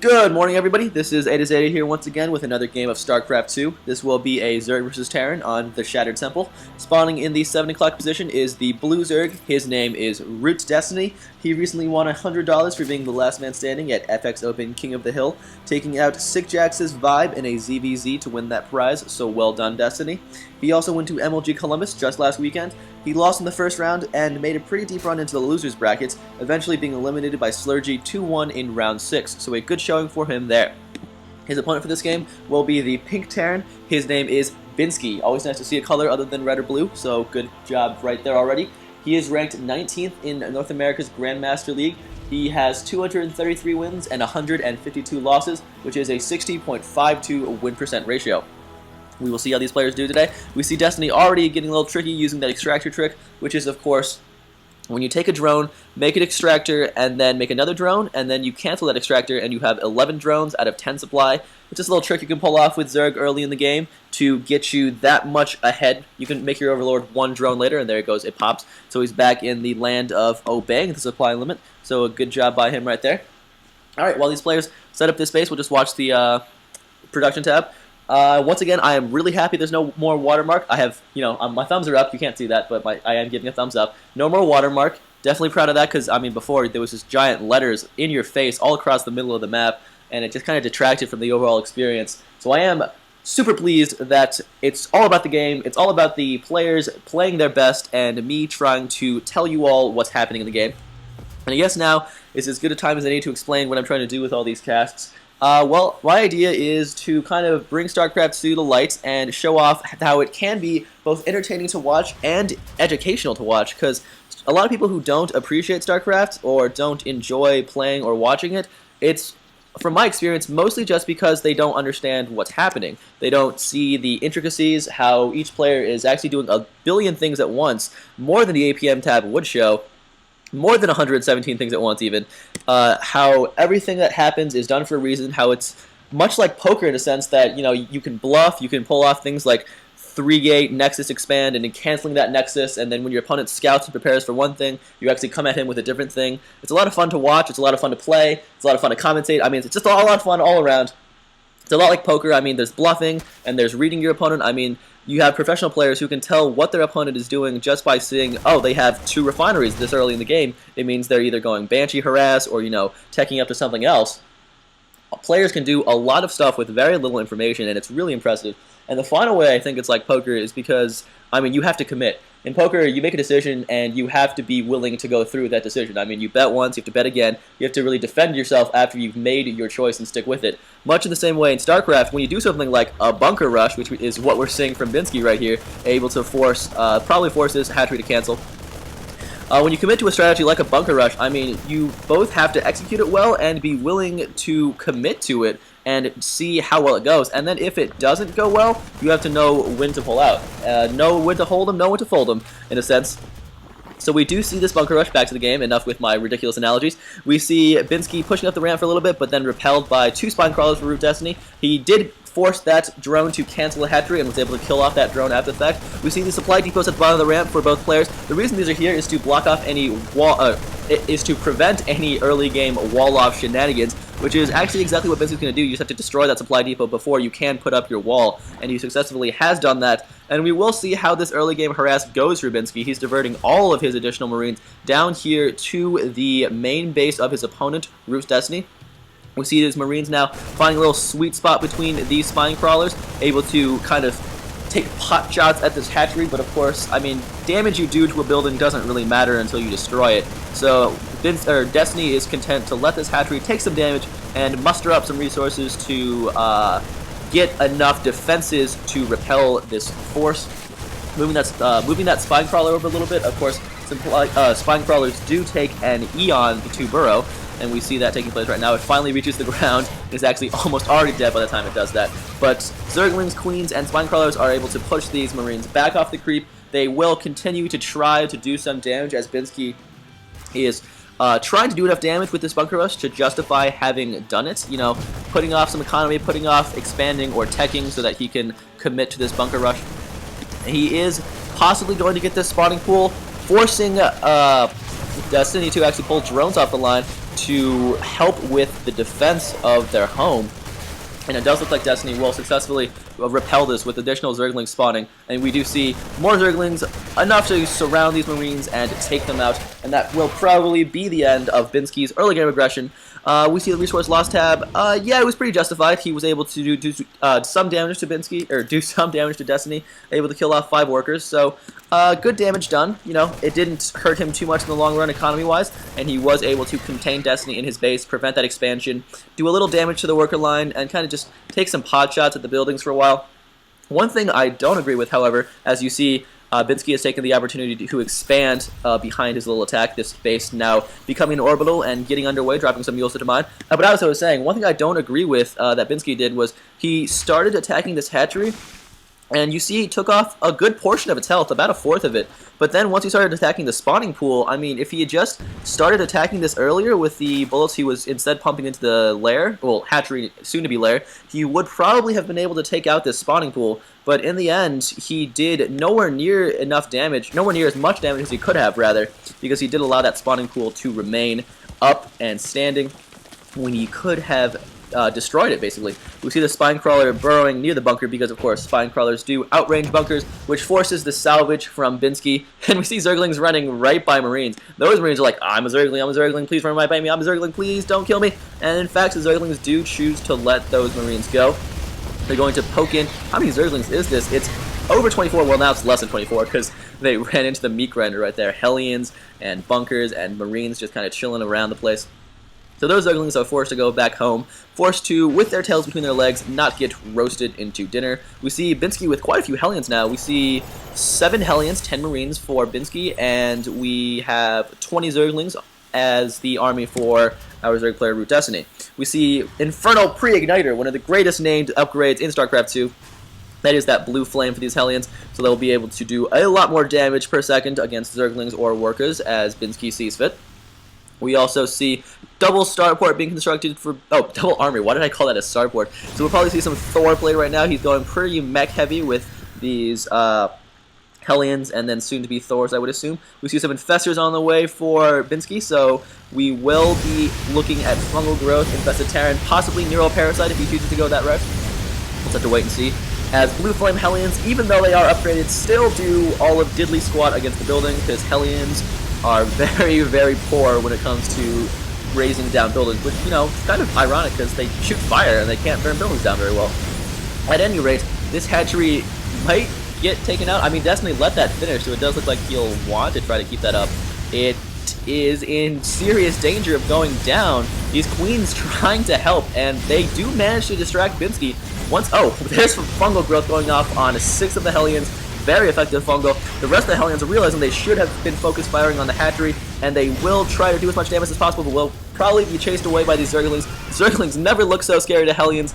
Good morning, everybody. This is Zeta here once again with another game of StarCraft 2. This will be a Zerg versus Terran on the Shattered Temple. Spawning in the 7 o'clock position is the blue Zerg. His name is ROOTDestiny. He recently won $100 for being the last man standing at FX Open King of the Hill, taking out Sickjax's Vibe in a ZVZ to win that prize, so well done, Destiny. He also went to MLG Columbus just last weekend. He lost in the first round and made a pretty deep run into the losers brackets, eventually being eliminated by Slurgy 2-1 in round 6, so a good showing for him there. His opponent for this game will be the pink Terran. His name is Binski. Always nice to see a color other than red or blue, so good job right there already. He is ranked 19th in North America's Grandmaster League. He has 233 wins and 152 losses, which is a 60.52 win percent ratio. We will see how these players do today. We see Destiny already getting a little tricky using that extractor trick, which is, of course, when you take a drone, make an extractor, and then make another drone, and then you cancel that extractor, and you have 11 drones out of 10 supply. It's just a little trick you can pull off with Zerg early in the game to get you that much ahead. You can make your Overlord one drone later, and there it goes, it pops. So he's back in the land of obeying the supply limit, so a good job by him right there. Alright, while these players set up this base, we'll just watch the production tab. Once again, I am really happy there's no more watermark. I have, my thumbs are up. You can't see that, but I am giving a thumbs up. No more watermark. Definitely proud of that because, before there was just giant letters in your face all across the middle of the map, and it just kind of detracted from the overall experience. So I am super pleased that it's all about the game. It's all about the players playing their best and me trying to tell you all what's happening in the game. And I guess now is as good a time as any to explain what I'm trying to do with all these casts. Well, my idea is to kind of bring StarCraft 2 to light and show off how it can be both entertaining to watch and educational to watch, because a lot of people who don't appreciate StarCraft or don't enjoy playing or watching it, it's, from my experience, mostly just because they don't understand what's happening. They don't see the intricacies, how each player is actually doing a billion things at once, more than the APM tab would show. More than 117 things at once even, how everything that happens is done for a reason, how it's much like poker in a sense that, you can bluff, you can pull off things like 3-gate, Nexus expand, and then canceling that Nexus, and then when your opponent scouts and prepares for one thing, you actually come at him with a different thing. It's a lot of fun to watch, it's a lot of fun to play, it's a lot of fun to commentate. It's just a lot of fun all around. It's a lot like poker. There's bluffing, and there's reading your opponent. You have professional players who can tell what their opponent is doing just by seeing, oh, they have 2 refineries this early in the game. It means they're either going Banshee harass or, teching up to something else. Players can do a lot of stuff with very little information, and it's really impressive. And the final way I think it's like poker is because, you have to commit. In poker, you make a decision, and you have to be willing to go through with that decision. You bet once, you have to bet again. You have to really defend yourself after you've made your choice and stick with it. Much in the same way in StarCraft, when you do something like a bunker rush, which is what we're seeing from Binski right here, able to probably force this hatchery to cancel. When you commit to a strategy like a bunker rush, you both have to execute it well and be willing to commit to it and see how well it goes. And then if it doesn't go well, you have to know when to pull out. Know when to hold them, know when to fold them, in a sense. So we do see this bunker rush back to the game, enough with my ridiculous analogies. We see Binski pushing up the ramp for a little bit, but then repelled by 2 spine crawlers for ROOTDestiny. He did force that drone to cancel a hatchery and was able to kill off that drone after the fact. We see the supply depots at the bottom of the ramp for both players. The reason these are here is to block off any is to prevent any early game wall-off shenanigans, which is actually exactly what Binski's going to do. You just have to destroy that supply depot before you can put up your wall, and he successfully has done that. And we will see how this early game harass goes for Binski. He's diverting all of his additional Marines down here to the main base of his opponent, ROOTDestiny. We see his Marines now finding a little sweet spot between these spine crawlers, able to kind of take pot shots at this hatchery, but of course, damage you do to a building doesn't really matter until you destroy it. So Destiny is content to let this hatchery take some damage and muster up some resources to get enough defenses to repel this force. Moving that spine crawler over a little bit. Of course, spine crawlers do take an eon to burrow, and we see that taking place right now. It finally reaches the ground. It's actually almost already dead by the time it does that. But Zerglings, Queens, and spine crawlers are able to push these Marines back off the creep. They will continue to try to do some damage as Binski is trying to do enough damage with this bunker rush to justify having done it. Putting off some economy, putting off expanding or teching so that he can commit to this bunker rush. He is possibly going to get this spawning pool, forcing Destiny to actually pull drones off the line to help with the defense of their home. And it does look like Destiny will successfully repel this with additional Zerglings spawning. And we do see more Zerglings, enough to surround these Marines and take them out. And that will probably be the end of Binski's early game aggression. We see the resource loss tab. Yeah, it was pretty justified. He was able to do some damage to Binski, or do some damage to Destiny, able to kill off 5 workers. So, good damage done. You know, it didn't hurt him too much in the long run economy-wise, and he was able to contain Destiny in his base, prevent that expansion, do a little damage to the worker line, and kind of just take some pot shots at the buildings for a while. One thing I don't agree with, however, as you see, Binski has taken the opportunity to expand behind his little attack, this base now becoming an orbital and getting underway, dropping some mules to mine. But as I was saying, one thing I don't agree with that Binski did was he started attacking this hatchery, and you see he took off a good portion of its health, about a fourth of it. But then once he started attacking the spawning pool, I mean, if he had just started attacking this earlier with the bullets he was instead pumping into the lair, well, hatchery, soon-to-be lair, he would probably have been able to take out this spawning pool. But in the end, he did nowhere near enough damage, nowhere near as much damage as he could have, rather, because he did allow that spawning pool to remain up and standing when he could have destroyed it, basically. We see the spine crawler burrowing near the bunker because, of course, spine crawlers do outrange bunkers, which forces the salvage from Binski. And we see Zerglings running right by Marines. Those Marines are like, I'm a Zergling, please run right by me, I'm a Zergling, please don't kill me. And in fact, the Zerglings do choose to let those Marines go. They're going to poke in. How many Zerglings is this? It's over 24. Well, now it's less than 24 because they ran into the meat grinder right there. Hellions and bunkers and Marines just kind of chilling around the place. So those Zerglings are forced to go back home, forced to, with their tails between their legs, not get roasted into dinner. We see Binski with quite a few Hellions now. We see 7 Hellions, 10 Marines for Binski, and we have 20 Zerglings as the army for our Zerg player ROOTDestiny. We see Infernal Pre-Igniter, one of the greatest named upgrades in StarCraft 2. That is that blue flame for these Hellions, so they'll be able to do a lot more damage per second against Zerglings or workers as Binski sees fit. We also see double starport being constructed for, double armory. Why did I call that a starport? So we'll probably see some Thor play right now. He's going pretty mech heavy with these Hellions and then soon to be Thors, I would assume. We see some infestors on the way for Binski, so we will be looking at fungal growth, infested Terran, possibly neuroparasite if he chooses to go that route. We'll have to wait and see. As Blue Flame Hellions, even though they are upgraded, still do all of diddly squat against the building because Hellions are very, very poor when it comes to raising down buildings, which, you know, is kind of ironic because they shoot fire and they can't burn buildings down very well. At any rate, this hatchery might get taken out. I mean, Destiny let that finish, so it does look like he'll want to try to keep that up. It is in serious danger of going down. These queens trying to help, and they do manage to distract Binski. There's fungal growth going off on 6 of the Hellions. Very effective fungal. The rest of the Hellions are realizing they should have been focused firing on the hatchery, and they will try to do as much damage as possible, but will probably be chased away by these Zerglings. Zerglings never look so scary to Hellions.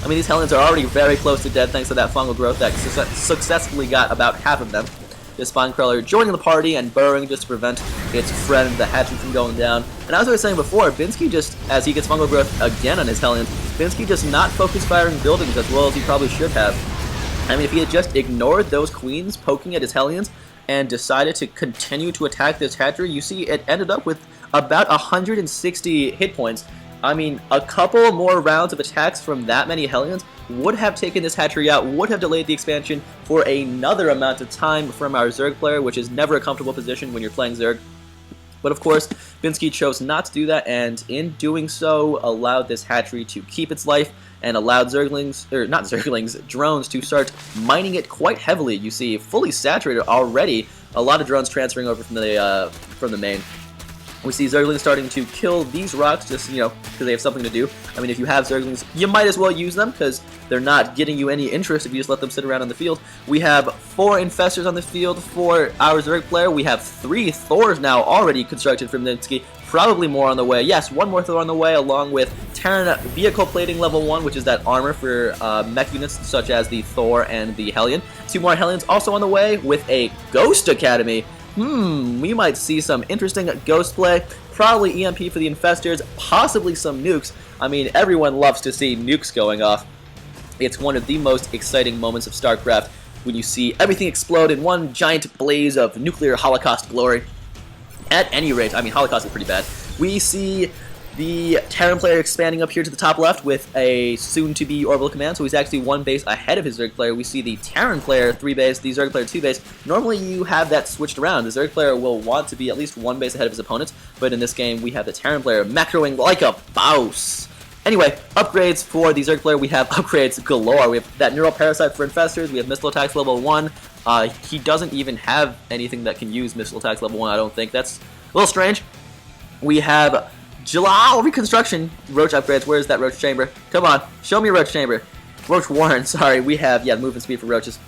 I mean, these Hellions are already very close to dead thanks to that fungal growth that successfully got about half of them. The spine crawler joining the party and burrowing just to prevent its friend, the hatchery, from going down. And as I was saying before, Binski just, as he gets fungal growth again on his Hellions, Binski just not focus firing buildings as well as he probably should have. I mean, if he had just ignored those queens poking at his Hellions and decided to continue to attack this hatchery, you see it ended up with about 160 hit points. I mean, a couple more rounds of attacks from that many Hellions would have taken this hatchery out, would have delayed the expansion for another amount of time from our Zerg player, which is never a comfortable position when you're playing Zerg. But of course, Binski chose not to do that, and in doing so, allowed this hatchery to keep its life, and allowed drones to start mining it quite heavily. You see, fully saturated already, a lot of drones transferring over from the main. We see Zerglings starting to kill these rocks just, you know, because they have something to do. I mean, if you have Zerglings, you might as well use them because they're not getting you any interest if you just let them sit around on the field. We have 4 infestors on the field for our Zerg player. We have 3 Thors now already constructed from Binski. Probably more on the way. Yes, 1 more Thor on the way, along with Terran Vehicle Plating Level 1, which is that armor for mech units such as the Thor and the Hellion. 2 more Hellions also on the way with a Ghost Academy. We might see some interesting ghost play, probably EMP for the infestors, possibly some nukes. I mean, everyone loves to see nukes going off. It's one of the most exciting moments of StarCraft when you see everything explode in one giant blaze of nuclear holocaust glory. At any rate, I mean, Holocaust is pretty bad. We see the Terran player expanding up here to the top left with a soon-to-be orbital command, so he's actually 1 base ahead of his Zerg player. We see the Terran player 3 base, the Zerg player 2 base. Normally you have that switched around. The Zerg player will want to be at least 1 base ahead of his opponent, but in this game we have the Terran player macroing like a boss. Anyway, upgrades for the Zerg player, we have upgrades galore. We have that Neural Parasite for Infestors, we have Missile Attacks level 1. He doesn't even have anything that can use Missile Attacks level 1, I don't think. That's a little strange. We have Jalal Reconstruction, Roach upgrades. Where's that Roach Chamber? Come on, show me a Roach Chamber. Roach Warren, sorry. We have, movement speed for Roaches.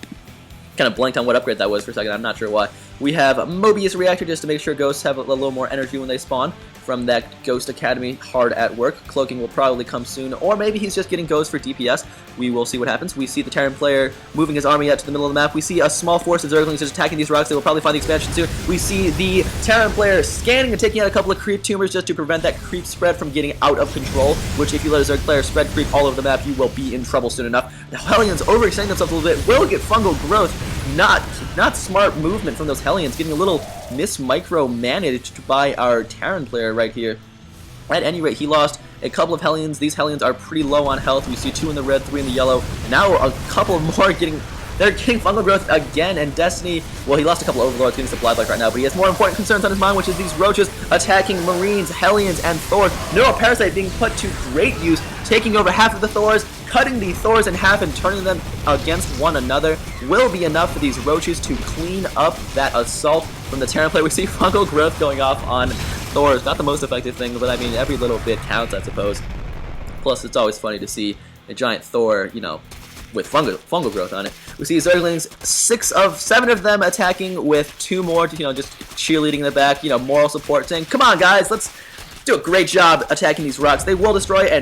Kind of blanked on what upgrade that was for a second, I'm not sure why. We have Mobius Reactor just to make sure ghosts have a little more energy when they spawn from that Ghost Academy hard at work. Cloaking will probably come soon, or maybe he's just getting ghosts for DPS. We will see what happens. We see the Terran player moving his army out to the middle of the map. We see a small force of Zerglings just attacking these rocks. They will probably find the expansion soon. We see the Terran player scanning and taking out a couple of creep tumors just to prevent that creep spread from getting out of control, which if you let a Zerg player spread creep all over the map, you will be in trouble soon enough. The Hellions overextending themselves a little bit will get fungal growth. Not smart movement from those Hellions, getting a little mismicro-managed by our Terran player right here. At any rate, he lost a couple of Hellions. These Hellions are pretty low on health. We see 2 in the red, 3 in the yellow. Now a couple more they're getting fungal growth again, and Destiny, well, he lost a couple of Overlords getting supplied like right now, but he has more important concerns on his mind, which is these Roaches attacking Marines, Hellions, and Thors. Neural Parasite being put to great use, taking over half of the Thors, cutting the Thors in half and turning them against one another will be enough for these Roaches to clean up that assault from the Terran player. We see fungal growth going off on Thors. Not the most effective thing, but I mean, every little bit counts, I suppose. Plus, it's always funny to see a giant Thor, with fungal growth on it. We see Zerglings, 7 of them attacking with 2 more, just cheerleading in the back, moral support, saying, come on guys, let's do a great job attacking these rocks. They will destroy and